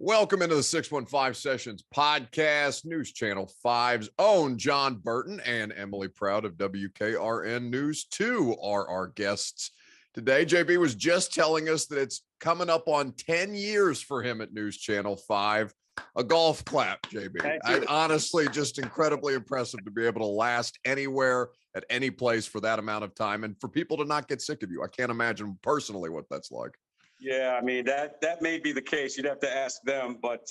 Welcome into the 615 Sessions podcast. News Channel 5's own John Burton and Emily Proud of WKRN News 2 are our guests today. JB was just telling us that it's coming up on 10 years for him at News Channel 5. A golf clap, JB. Honestly, just incredibly impressive to be able to last anywhere at any place for that amount of time and for people to not get sick of you. I can't imagine personally what that's like. Yeah, I mean, that may be the case. You'd have to ask them. But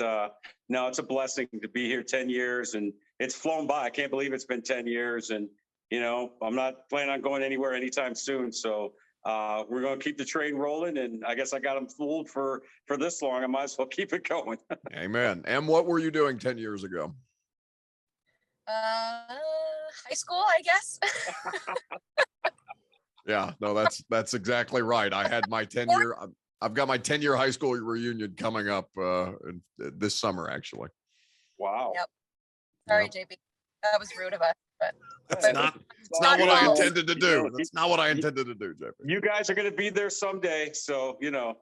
no, it's a blessing to be here 10 years, and it's flown by. I can't believe it's been 10 years. And, you know, I'm not planning on going anywhere anytime soon. So we're going to keep the train rolling. And I guess I got them fooled for this long. I might as well keep it going. Amen. And what were you doing 10 years ago? High school, I guess. Yeah, no, that's exactly right. I had my 10-year. I've got my 10-year high school reunion coming up this summer, actually. Wow. Yep. Sorry, JB. That was rude of us. But It's not what I intended to do. That's not what I intended to do, JB. You guys are going to be there someday, so, you know.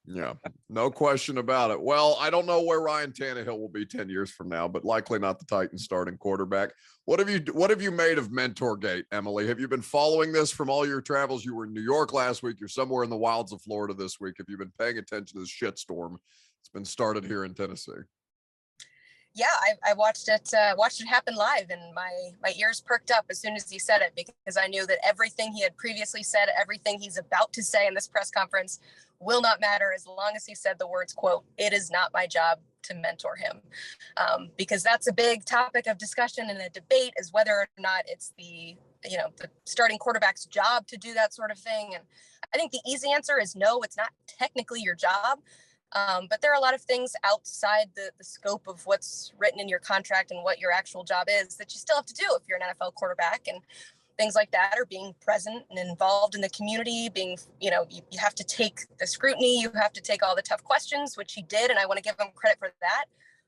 Yeah, no question about it. Well, I don't know where Ryan Tannehill will be 10 years from now, but likely not the Titans starting quarterback. What have you made of Mentorgate, Emily? Have you been following this from all your travels? You were in New York last week. You're somewhere in the wilds of Florida this week. Have you been paying attention to this shitstorm that's been started here in Tennessee? yeah, I watched it happen live, and my ears perked up as soon as he said it, because I knew that everything he had previously said, everything he's about to say in this press conference will not matter as long as he said the words, quote, "It is not my job to mentor him," because that's a big topic of discussion and a debate, is whether or not it's the starting quarterback's job to do that sort of thing. And I think the easy answer is no, it's not technically your job. But there are a lot of things outside the scope of what's written in your contract and what your actual job is that you still have to do if you're an NFL quarterback. And things like that are being present and involved in the community, being, you have to take the scrutiny, you have to take all the tough questions, which he did. And I want to give him credit for that.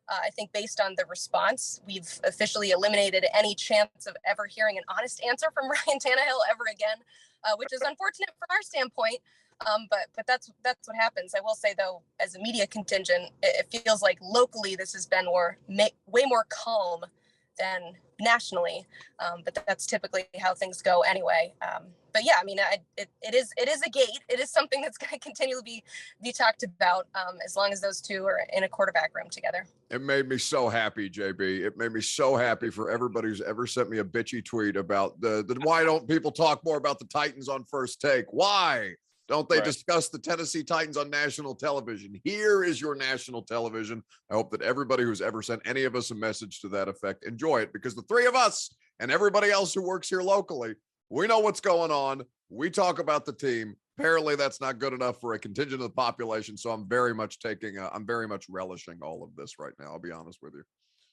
I think based on the response, we've officially eliminated any chance of ever hearing an honest answer from Ryan Tannehill ever again, which is unfortunate from our standpoint. But that's what happens. I will say, though, as a media contingent, it feels like locally this has been way more calm than nationally. But that's typically how things go anyway. But yeah, I mean, it is a gate. It is something that's going to continually be talked about as long as those two are in a quarterback room together. It made me so happy, JB. It made me so happy for everybody who's ever sent me a bitchy tweet about the why don't people talk more about the Titans on First Take? Why don't they discuss the Tennessee Titans on national television? Here is your national television. I hope that everybody who's ever sent any of us a message to that effect, enjoy it, because the three of us and everybody else who works here locally, we know what's going on. We talk about the team. Apparently that's not good enough for a contingent of the population. So I'm very much relishing all of this right now. I'll be honest with you.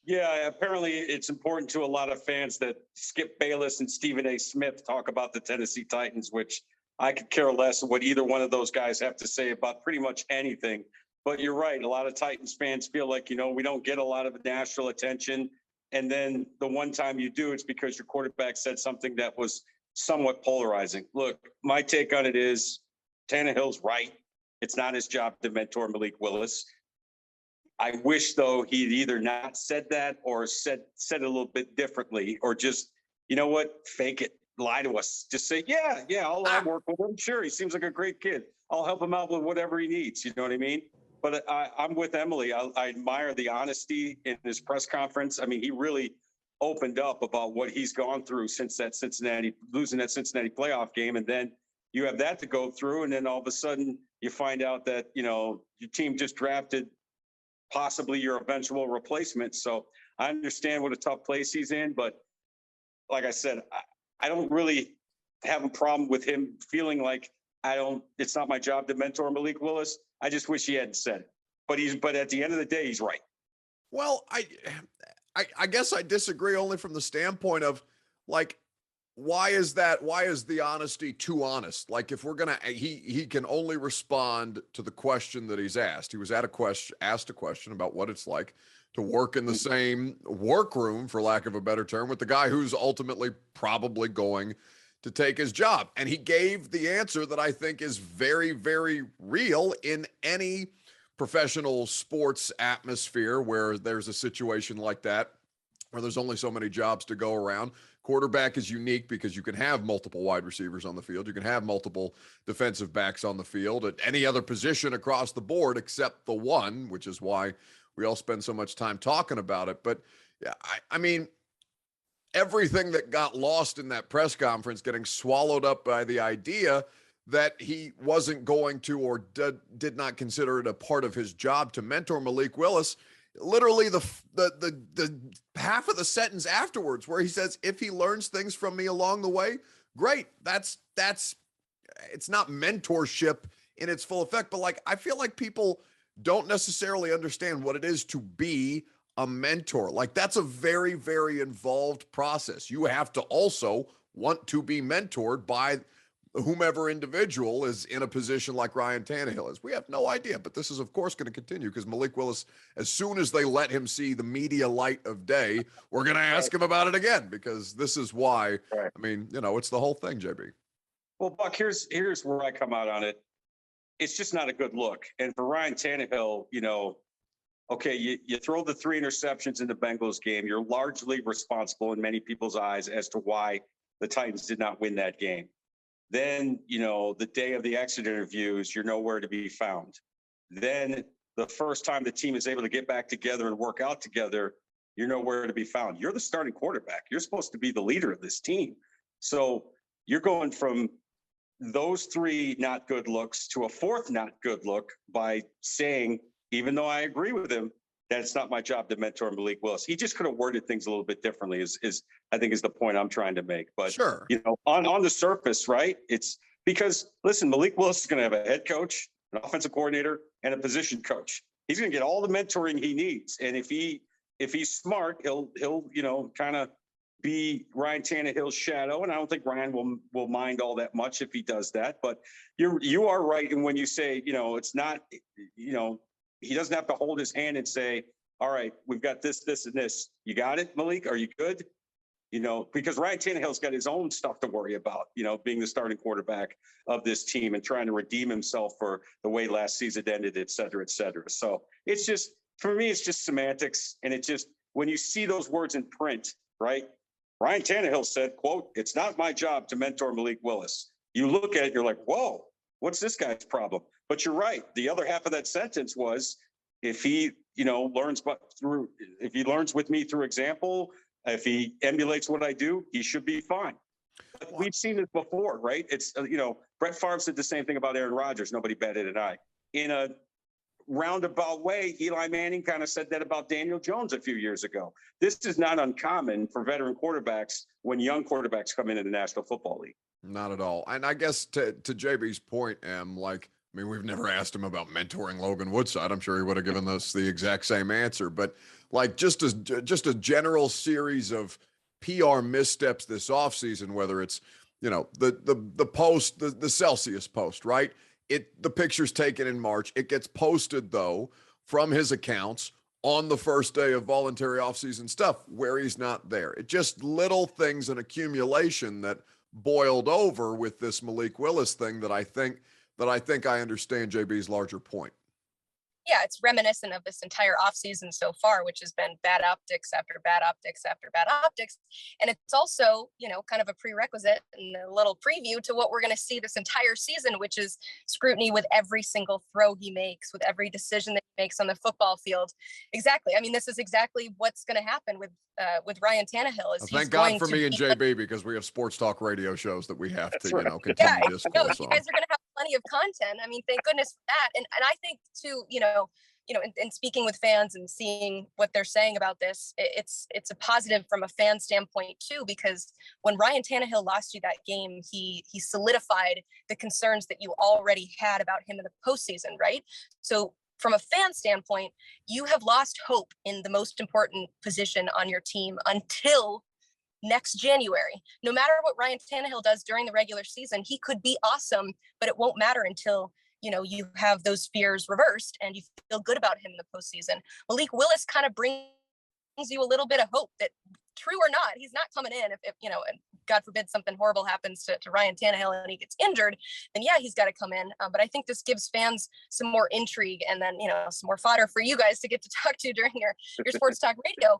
Yeah, apparently it's important to a lot of fans that Skip Bayless and Stephen A. Smith talk about the Tennessee Titans, which I could care less what either one of those guys have to say about pretty much anything. But you're right. A lot of Titans fans feel like, we don't get a lot of national attention. And then the one time you do, it's because your quarterback said something that was somewhat polarizing. Look, my take on it is Tannehill's right. It's not his job to mentor Malik Willis. I wish, though, he'd either not said that or said it a little bit differently, or just, fake it. Lie to us. Just say, yeah, I'll work with him. Sure, he seems like a great kid. I'll help him out with whatever he needs. You know what I mean? But I'm with Emily. I admire the honesty in his press conference. I mean, he really opened up about what he's gone through since losing that Cincinnati playoff game. And then you have that to go through. And then all of a sudden you find out that, your team just drafted possibly your eventual replacement. So I understand what a tough place he's in. But like I said, I don't really have a problem with him feeling like it's not my job to mentor Malik Willis. I just wish he hadn't said it. But at the end of the day, he's right. Well, I guess I disagree only from the standpoint of, like, why is the honesty too honest? Like, if we're he can only respond to the question that he's asked. He was asked a question about what it's like to work in the same workroom, for lack of a better term, with the guy who's ultimately probably going to take his job. And he gave the answer that I think is very, very real in any professional sports atmosphere where there's a situation like that, where there's only so many jobs to go around. Quarterback is unique because you can have multiple wide receivers on the field. You can have multiple defensive backs on the field at any other position across the board except the one, which is why we all spend so much time talking about it. But yeah, I mean, everything that got lost in that press conference getting swallowed up by the idea that he wasn't going to or did not consider it a part of his job to mentor Malik Willis. Literally the half of the sentence afterwards where he says, if he learns things from me along the way, great. That's it's not mentorship in its full effect, but like, I feel like people don't necessarily understand what it is to be a mentor. Like, that's a very, very involved process. You have to also want to be mentored by whomever individual is in a position like Ryan Tannehill is. We have no idea, but this is of course going to continue because Malik Willis, as soon as they let him see the media light of day, we're going to ask him about it again, because this is why, I mean, you know, it's the whole thing, JB. Well, Buck, here's where I come out on it. It's just not a good look. And for Ryan Tannehill, you know, okay, you throw the 3 interceptions in the Bengals game. You're largely responsible in many people's eyes as to why the Titans did not win that game. Then, you know, the day of the exit interviews, you're nowhere to be found. Then the first time the team is able to get back together and work out together, you're nowhere to be found. You're the starting quarterback. You're supposed to be the leader of this team. So you're going from those 3 not good looks to a 4th not good look by saying, even though I agree with him, that it's not my job to mentor Malik Willis. He just could have worded things a little bit differently, is I think is the point I'm trying to make. But sure, you know, on the surface, right? It's because, listen, Malik Willis is going to have a head coach, an offensive coordinator, and a position coach. He's going to get all the mentoring he needs. And if he's smart, he'll you know, kind of be Ryan Tannehill's shadow. And I don't think Ryan will mind all that much if he does that. But you are right. And when you say, you know, it's not, you know, he doesn't have to hold his hand and say, all right, we've got this, and this. You got it, Malik? Are you good? You know, because Ryan Tannehill's got his own stuff to worry about, you know, being the starting quarterback of this team and trying to redeem himself for the way last season ended, et cetera, et cetera. So it's just, for me, it's just semantics. And it just, when you see those words in print, right? Ryan Tannehill said, quote, "It's not my job to mentor Malik Willis." You look at it, you're like, whoa, what's this guy's problem? But you're right. The other half of that sentence was, if he, you know, if he learns with me through example, if he emulates what I do, he should be fine. But we've seen this before, right? It's, you know, Brett Favre said the same thing about Aaron Rodgers. Nobody batted an eye. In a roundabout way, Eli Manning kind of said that about Daniel Jones a few years ago. This is not uncommon for veteran quarterbacks when young quarterbacks come into the National Football League. Not at all. And I guess to JB's point, like, I mean, we've never asked him about mentoring Logan Woodside. I'm sure he would have given us the exact same answer. But like, just a general series of PR missteps this offseason, whether it's, you know, the post, the Celsius post, right? The picture's taken in March. It gets posted, though, from his accounts on the first day of voluntary offseason stuff where he's not there. It just little things, an accumulation that boiled over with this Malik Willis thing that I think I understand JB's larger point. Yeah, it's reminiscent of this entire offseason so far, which has been bad optics after bad optics after bad optics. And it's also, you know, kind of a prerequisite and a little preview to what we're going to see this entire season, which is scrutiny with every single throw he makes, with every decision that he makes on the football field. Exactly. I mean, this is exactly what's going to happen with Ryan Tannehill. Thank God for me and JB, because we have sports talk radio shows that we have to, you know, continue discourse on. You guys are going to have plenty of content. I mean, thank goodness for that. And I think too, you know, in speaking with fans and seeing what they're saying about this, it's a positive from a fan standpoint too, because when Ryan Tannehill lost you that game, he solidified the concerns that you already had about him in the postseason, right? So from a fan standpoint, you have lost hope in the most important position on your team until next January. No matter what Ryan Tannehill does during the regular season, he could be awesome, but it won't matter until, you know, you have those fears reversed and you feel good about him in the postseason. Malik Willis kind of brings you a little bit of hope that true or not, he's not coming in. If you know, and God forbid something horrible happens to Ryan Tannehill and he gets injured, then yeah, he's got to come in. But I think this gives fans some more intrigue, and then, you know, some more fodder for you guys to get to talk to during your sports talk radio.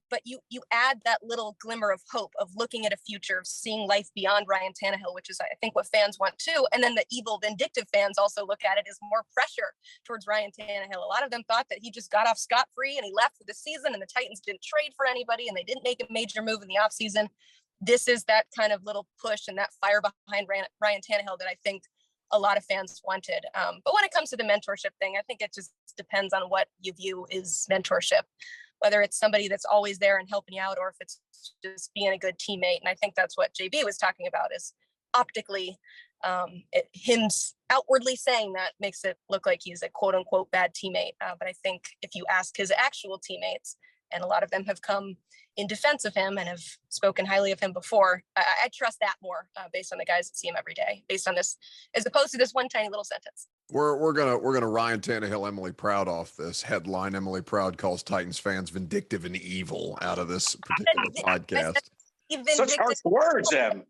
But you add that little glimmer of hope of looking at a future, of seeing life beyond Ryan Tannehill, which is, I think, what fans want too. And then the evil, vindictive fans also look at it as more pressure towards Ryan Tannehill. A lot of them thought that he just got off scot-free and he left for the season, and the Titans didn't trade for anybody and they didn't make a major move in the offseason. This is that kind of little push and that fire behind Ryan Tannehill that I think a lot of fans wanted. But when it comes to the mentorship thing, I think it just depends on what you view is mentorship, whether it's somebody that's always there and helping you out, or if it's just being a good teammate. And I think that's what JB was talking about, is optically, him outwardly saying that makes it look like he's a quote unquote bad teammate. But I think if you ask his actual teammates, and a lot of them have come in defense of him and have spoken highly of him before, I trust that more based on the guys that see him every day, based on this, as opposed to this one tiny little sentence. We're gonna Ryan Tannehill, Emily Proud off this headline. Emily Proud calls Titans fans vindictive and evil out of this particular podcast. Such harsh words, Em.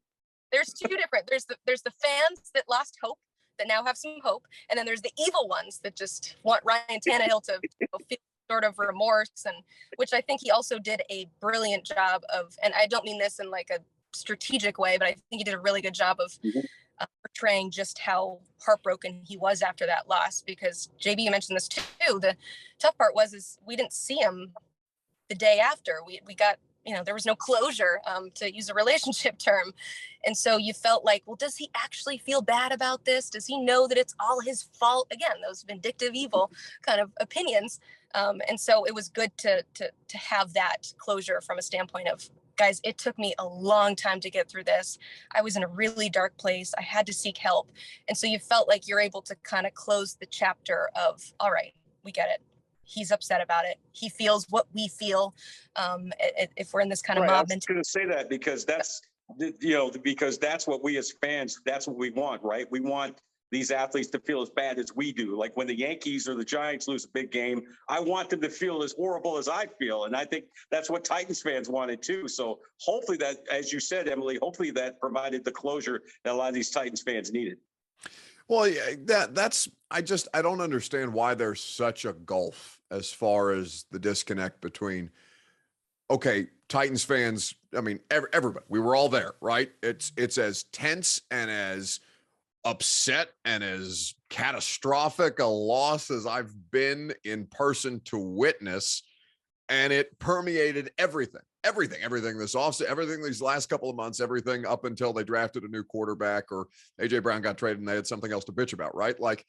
There's two different. There's the fans that lost hope, that now have some hope, and then there's the evil ones that just want Ryan Tannehill to feel sort of remorse, and which I think he also did a brilliant job of. And I don't mean this in like a strategic way, but I think he did a really good job of portraying just how heartbroken he was after that loss. Because JB, you mentioned this too. The tough part is we didn't see him the day after. We got, you know, there was no closure, to use a relationship term. And so you felt like, well, does he actually feel bad about this? Does he know that it's all his fault? Again, those vindictive, evil kind of opinions. And so it was good to have that closure from a standpoint of, guys, it took me a long time to get through this. I was in a really dark place. I had to seek help. And so you felt like you're able to kind of close the chapter of, all right, we get it. He's upset about it. He feels what we feel. If we're in this kind of mob. I was going to say that because that's, you know, because that's what we as fans, that's what we want, right? We want these athletes to feel as bad as we do. Like when the Yankees or the Giants lose a big game, I want them to feel as horrible as I feel. And I think that's what Titans fans wanted too. So hopefully that, as you said, Emily, hopefully that provided the closure that a lot of these Titans fans needed. Well, yeah, I don't understand why there's such a gulf as far as the disconnect between, okay, Titans fans, I mean, everybody, we were all there, right? It's as tense and as upset and as catastrophic a loss as I've been in person to witness. And it permeated everything this offseason, everything these last couple of months, everything up until they drafted a new quarterback or AJ Brown got traded and they had something else to bitch about, right? Like,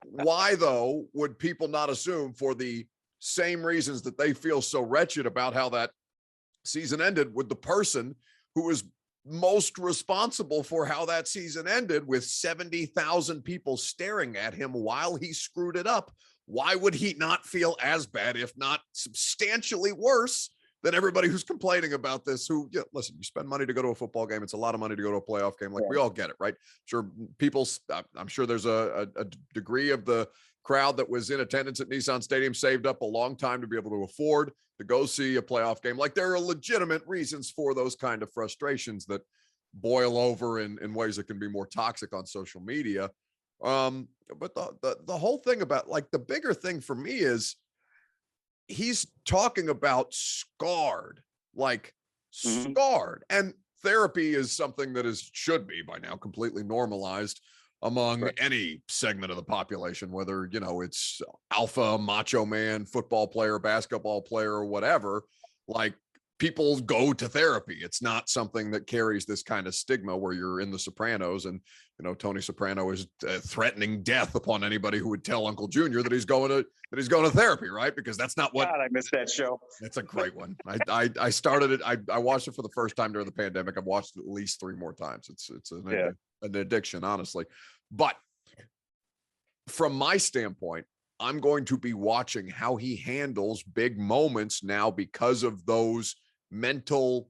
why though would people not assume, for the same reasons that they feel so wretched about how that season ended, would the person who is most responsible for how that season ended, with 70,000 people staring at him while he screwed it up, why would he not feel as bad, if not substantially worse, than everybody who's complaining about this? Who, yeah, listen, you spend money to go to a football game. It's a lot of money to go to a playoff game. Like, we all get it, right? Sure, I'm sure there's a degree of the crowd that was in attendance at Nissan Stadium saved up a long time to be able to afford to go see a playoff game. Like, there are legitimate reasons for those kind of frustrations that boil over in ways that can be more toxic on social media. But the whole thing about, like, the bigger thing for me is he's talking about scarred, like scarred. And therapy is something that should be by now completely normalized among any segment of the population, whether, you know, it's alpha, macho man, football player, basketball player, or whatever. Like, people go to therapy. It's not something that carries this kind of stigma where you're in The Sopranos and, you know, Tony Soprano is threatening death upon anybody who would tell Uncle Junior that he's going to therapy, right? Because that's not what. God, I missed that show. It's a great one. I started it. I watched it for the first time during the pandemic. I've watched it at least 3 more times. It's an addiction, honestly. But from my standpoint, I'm going to be watching how he handles big moments now because of those mental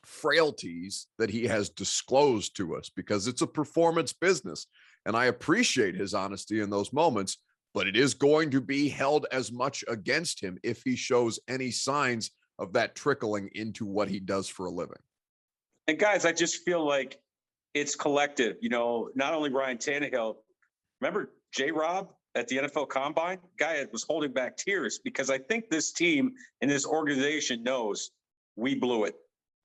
frailties that he has disclosed to us, because it's a performance business. And I appreciate his honesty in those moments, but it is going to be held as much against him if he shows any signs of that trickling into what he does for a living. And guys, I just feel like it's collective, not only Ryan Tannehill. Remember J-Rob at the NFL Combine? Guy was holding back tears because I think this team and this organization knows we blew it.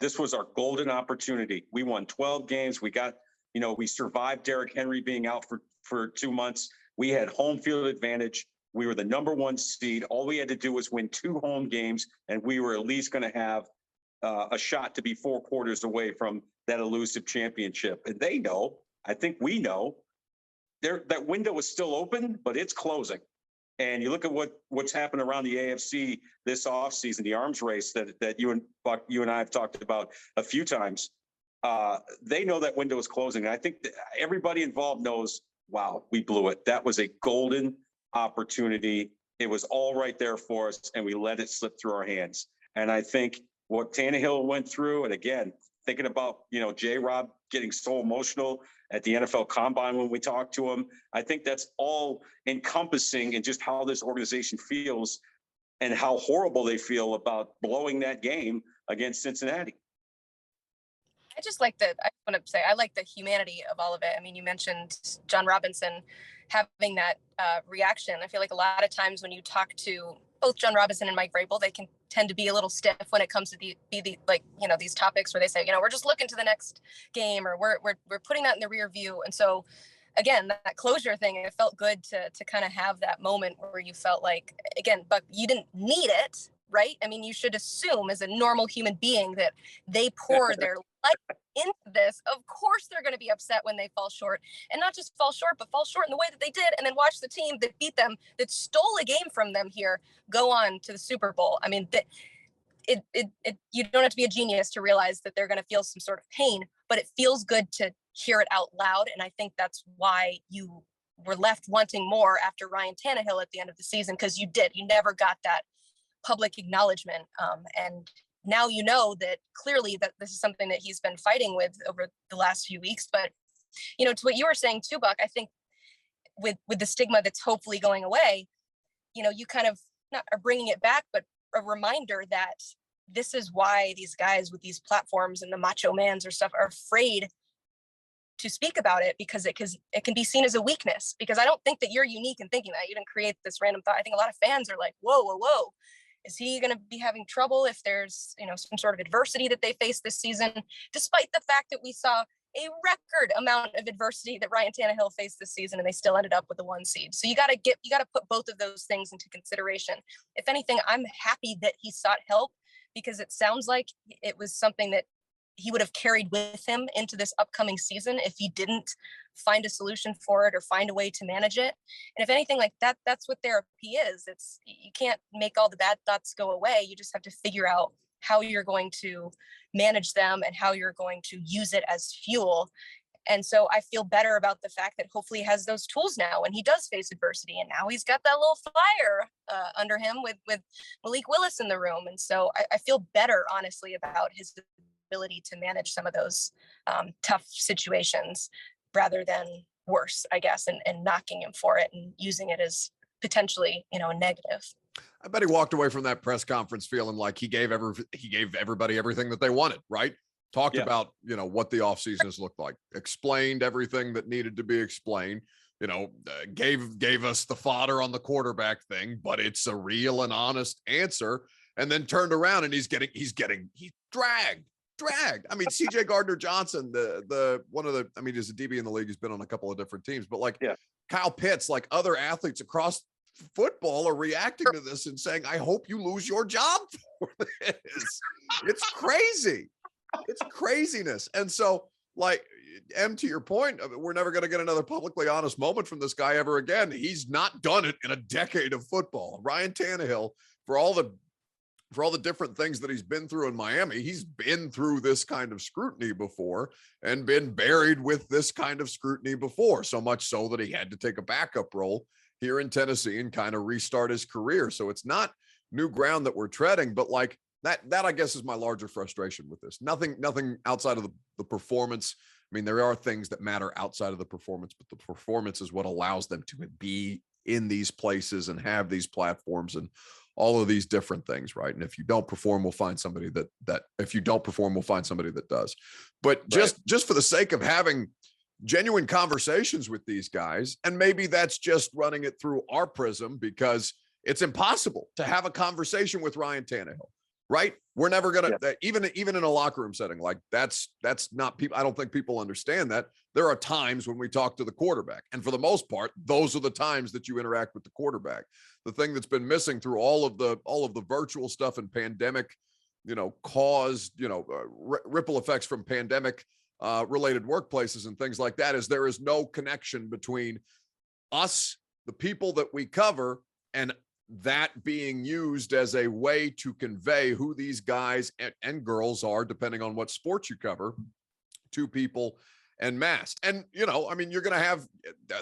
This was our golden opportunity. We won 12 games. We got, we survived Derrick Henry being out for 2 months. We had home field advantage. We were the number 1 seed. All we had to do was win 2 home games, and we were at least going to have a shot to be 4 quarters away from that elusive championship. And they know, I think we know, that window is still open, but it's closing. And you look at what's happened around the AFC this offseason, the arms race that you and Buck, you and I have talked about a few times. They know that window is closing. And I think that everybody involved knows, wow, we blew it. That was a golden opportunity. It was all right there for us, and we let it slip through our hands. And I think what Tannehill went through, and again, thinking about, J-Rob getting so emotional at the NFL Combine when we talked to him, I think that's all encompassing in just how this organization feels and how horrible they feel about blowing that game against Cincinnati. I want to say, I like the humanity of all of it. I mean, you mentioned John Robinson having that reaction. I feel like a lot of times when you talk to both John Robinson and Mike Vrabel, they can tend to be a little stiff when it comes to these topics where they say, we're just looking to the next game, or we're putting that in the rear view. And so again, that closure thing, it felt good to kind of have that moment where you felt like, again, Buck, you didn't need it, right? I mean, you should assume as a normal human being that they pour their life into this. Of course, they're going to be upset when they fall short, and not just fall short, but fall short in the way that they did. And then watch the team that beat them, that stole a game from them here, go on to the Super Bowl. I mean, you don't have to be a genius to realize that they're going to feel some sort of pain, but it feels good to hear it out loud. And I think that's why you were left wanting more after Ryan Tannehill at the end of the season, because you never got that public acknowledgement. And now you know that clearly that this is something that he's been fighting with over the last few weeks. But, to what you were saying too, Buck, I think with the stigma that's hopefully going away, you kind of not are bringing it back, but a reminder that this is why these guys with these platforms and the macho mans or stuff are afraid to speak about it, because it can be seen as a weakness. Because I don't think that you're unique in thinking that. You didn't create this random thought. I think a lot of fans are like, whoa. Is he going to be having trouble if there's, some sort of adversity that they face this season, despite the fact that we saw a record amount of adversity that Ryan Tannehill faced this season, and they still ended up with the 1 seed. So you got to put both of those things into consideration. If anything, I'm happy that he sought help, because it sounds like it was something that he would have carried with him into this upcoming season if he didn't find a solution for it or find a way to manage it. And if anything like that, that's what therapy is. You can't make all the bad thoughts go away. You just have to figure out how you're going to manage them and how you're going to use it as fuel. And so I feel better about the fact that hopefully he has those tools now when he does face adversity. And now he's got that little fire under him with Malik Willis in the room. And so I feel better, honestly, about his ability to manage some of those tough situations rather than worse, I guess, and knocking him for it and using it as potentially, a negative. I bet he walked away from that press conference feeling like he gave everybody everything that they wanted, right? Talked about, what the offseason has looked like, explained everything that needed to be explained, gave us the fodder on the quarterback thing, but it's a real and honest answer. And then turned around and he's dragged. I mean, CJ Gardner-Johnson, he's a DB in the league. He's been on a couple of different teams, but Kyle Pitts, like other athletes across football are reacting to this and saying, I hope you lose your job for this. It's crazy. It's craziness. And so, to your point, we're never going to get another publicly honest moment from this guy ever again. He's not done it in a decade of football. Ryan Tannehill, for all the different things that he's been through in Miami, he's been through this kind of scrutiny before and been buried with this kind of scrutiny before, so much so that he had to take a backup role here in Tennessee and kind of restart his career. So it's not new ground that we're treading, but that I guess is my larger frustration with this. Nothing outside of the performance. I mean, there are things that matter outside of the performance, but the performance is what allows them to be in these places and have these platforms and all of these different things, right? And if you don't perform, we'll find somebody that if you don't perform, we'll find somebody that does. But just for the sake of having genuine conversations with these guys, and maybe that's just running it through our prism, because it's impossible to have a conversation with Ryan Tannehill, right? We're never gonna even in a locker room setting, like that's not people. I don't think people understand that. There are times when we talk to the quarterback, and for the most part, those are the times that you interact with the quarterback. The thing that's been missing through all of the virtual stuff and pandemic, caused ripple effects from pandemic related workplaces and things like that, is there is no connection between us, the people that we cover, and that being used as a way to convey who these guys and girls are, depending on what sport you cover, to people en masse. And, you're going to have,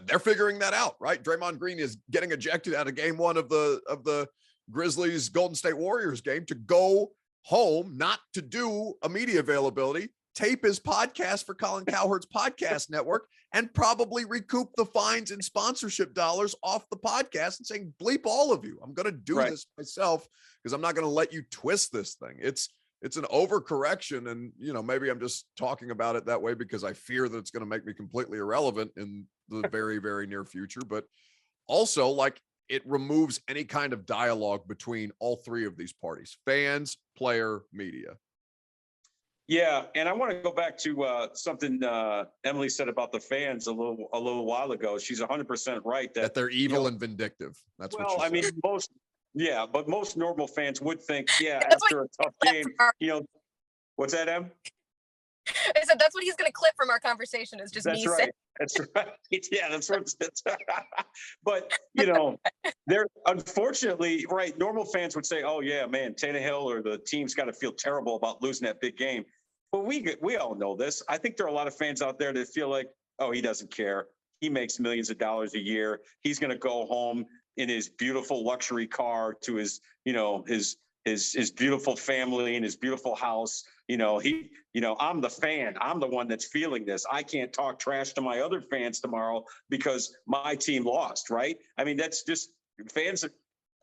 they're figuring that out, right? Draymond Green is getting ejected out of game one of the Grizzlies Golden State Warriors game to go home, not to do a media availability, tape his podcast for Colin Cowherd's podcast network, and probably recoup the fines and sponsorship dollars off the podcast and saying, bleep all of you. I'm going to do this myself because I'm not going to let you twist this thing. It's an overcorrection. And, maybe I'm just talking about it that way because I fear that it's going to make me completely irrelevant in the very, very near future. But also, like, it removes any kind of dialogue between all three of these parties: fans, player, media. Yeah, and I want to go back to something Emily said about the fans a little while ago. She's 100% right that they're evil and vindictive. That's what she said. I mean, but most normal fans would think, after a tough game, what's that, Em? I said that's what he's going to clip from our conversation is just me saying. That's right. Yeah, that's right. But, they're unfortunately, right, normal fans would say, oh, yeah, man, Tannehill or the team's got to feel terrible about losing that big game. But we all know this. I think there are a lot of fans out there that feel like, oh, he doesn't care. He makes millions of dollars a year. He's going to go home in his beautiful luxury car to his beautiful family and his beautiful house. I'm the fan. I'm the one that's feeling this. I can't talk trash to my other fans tomorrow because my team lost, right? I mean, that's just fans.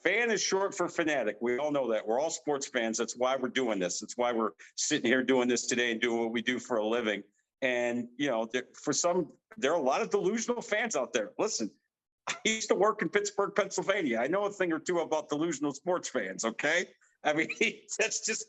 Fan is short for fanatic. We all know that. We're all sports fans. That's why we're doing this. That's why we're sitting here doing this today and doing what we do for a living. And, for some, there are a lot of delusional fans out there. Listen, I used to work in Pittsburgh, Pennsylvania. I know a thing or two about delusional sports fans, okay? I mean, that's just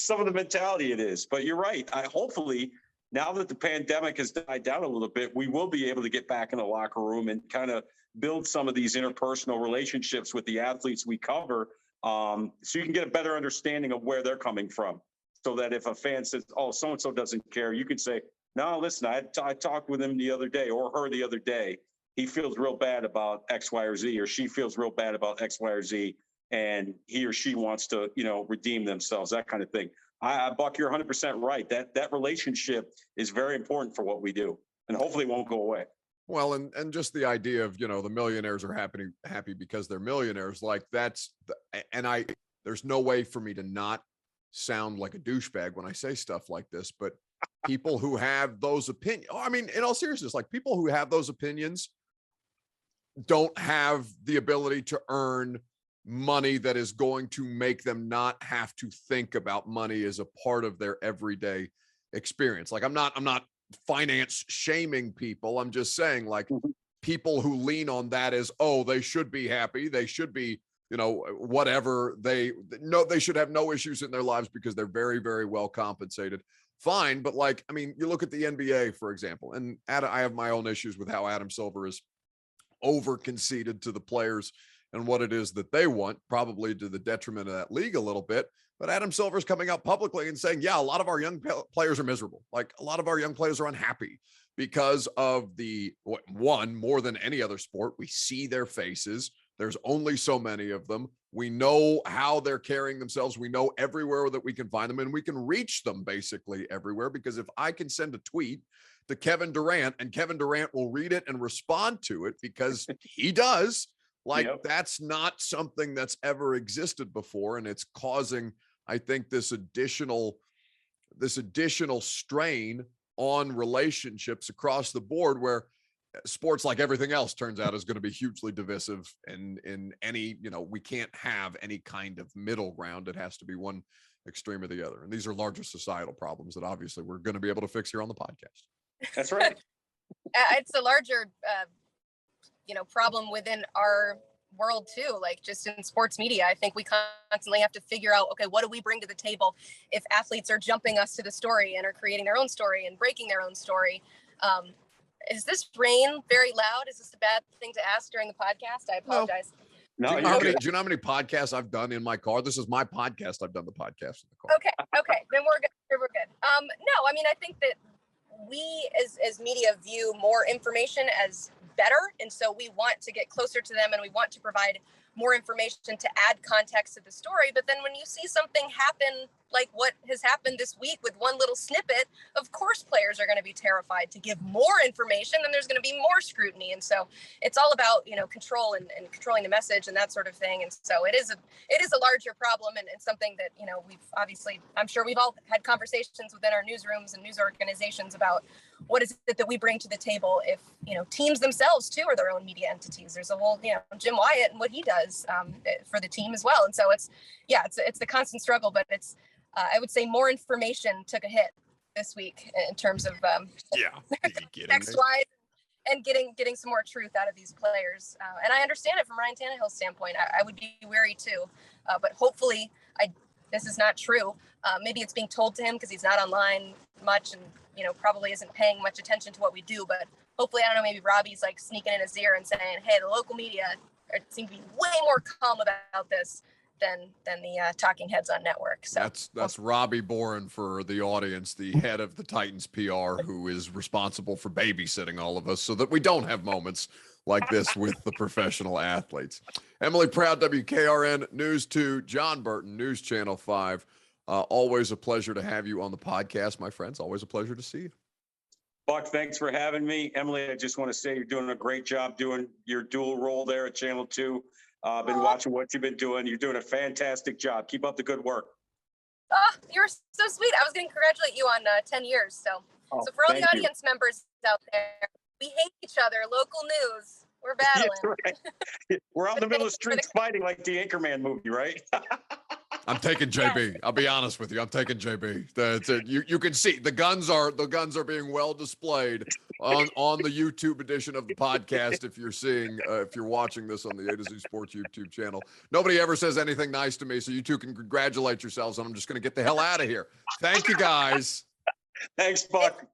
some of the mentality it is. But you're right. Hopefully, now that the pandemic has died down a little bit, we will be able to get back in the locker room and kind of build some of these interpersonal relationships with the athletes we cover, so you can get a better understanding of where they're coming from. So that if a fan says, oh, so-and-so doesn't care, you can say, no, listen, I talked with him the other day or her the other day. He feels real bad about X, Y, or Z, or she feels real bad about X, Y, or Z, and he or she wants to, redeem themselves, that kind of thing. Buck, you're 100% right. That relationship is very important for what we do, and hopefully it won't go away. Well, and just the idea of, the millionaires are happy because they're millionaires, like there's no way for me to not sound like a douchebag when I say stuff like this, but people who have those opinions, I mean, in all seriousness, like people who have those opinions don't have the ability to earn money that is going to make them not have to think about money as a part of their everyday experience. Like I'm not finance shaming people. I'm just saying, like, people who lean on that as, oh, they should be happy, they should be, whatever, they should have no issues in their lives because they're very, very well compensated. Fine. But like, I mean, you look at the NBA, for example, and I have my own issues with how Adam Silver is over conceded to the players and what it is that they want, probably to the detriment of that league a little bit. But Adam Silver's coming out publicly and saying, yeah, a lot of our young players are miserable. Like a lot of our young players are unhappy because of more than any other sport, we see their faces. There's only so many of them. We know how they're carrying themselves. We know everywhere that we can find them, and we can reach them basically everywhere, because if I can send a tweet to Kevin Durant and Kevin Durant will read it and respond to it because he does, like, that's not something that's ever existed before. And it's causing, I think, this additional strain on relationships across the board, where sports, like everything else, turns out is going to be hugely divisive. And in any, we can't have any kind of middle ground. It has to be one extreme or the other. And these are larger societal problems that obviously we're going to be able to fix here on the podcast. That's right. It's a larger, problem within our world too. Like just in sports media, I think we constantly have to figure out, okay, what do we bring to the table if athletes are jumping us to the story and are creating their own story and breaking their own story? Is this rain very loud? Is this a bad thing to ask during the podcast? I apologize. No, do you know how many podcasts I've done in my car? This is my podcast. I've done the podcast in the car. Okay. Then we're good. We're good. No, I mean, I think that we as media view more information as better. And so we want to get closer to them and we want to provide more information to add context to the story. But then when you see something happen, like what has happened this week with one little snippet, of course, players are going to be terrified to give more information, and there's going to be more scrutiny. And so it's all about, control and controlling the message and that sort of thing. And so it is a larger problem and something that, we've obviously, I'm sure we've all had conversations within our newsrooms and news organizations about what is it that we bring to the table if, teams themselves too are their own media entities. There's a whole, Jim Wyatt and what he does for the team as well. And so it's the constant struggle, but it's, I would say more information took a hit this week in terms of text-wise and getting some more truth out of these players. And I understand it from Ryan Tannehill's standpoint. I would be wary too, but hopefully this is not true. Maybe it's being told to him because he's not online much and, probably isn't paying much attention to what we do. But hopefully, I don't know, maybe Robbie's like sneaking in his ear and saying, hey, the local media seem to be way more calm about this than the talking heads on network. So that's Robbie Boren for the audience, the head of the Titans PR, who is responsible for babysitting all of us so that we don't have moments like this with the professional athletes. Emily Proud, WKRN News 2, John Burton, News Channel 5. Always a pleasure to have you on the podcast, my friends. Always a pleasure to see you. Buck, thanks for having me. Emily, I just want to say you're doing a great job doing your dual role there at Channel 2. I've been watching what you've been doing. You're doing a fantastic job. Keep up the good work. Oh, you're so sweet. I was going to congratulate you on 10 years. So for all the audience members out there, we hate each other. Local news. We're battling. Right. We're out in the middle of the streets fighting like the Anchorman movie, right? I'm taking JB. I'll be honest with you. I'm taking JB. You can see the guns are being well displayed on the YouTube edition of the podcast. If you're watching this on the A to Z Sports YouTube channel, nobody ever says anything nice to me, so you two can congratulate yourselves. And I'm just going to get the hell out of here. Thank you, guys. Thanks, Buck.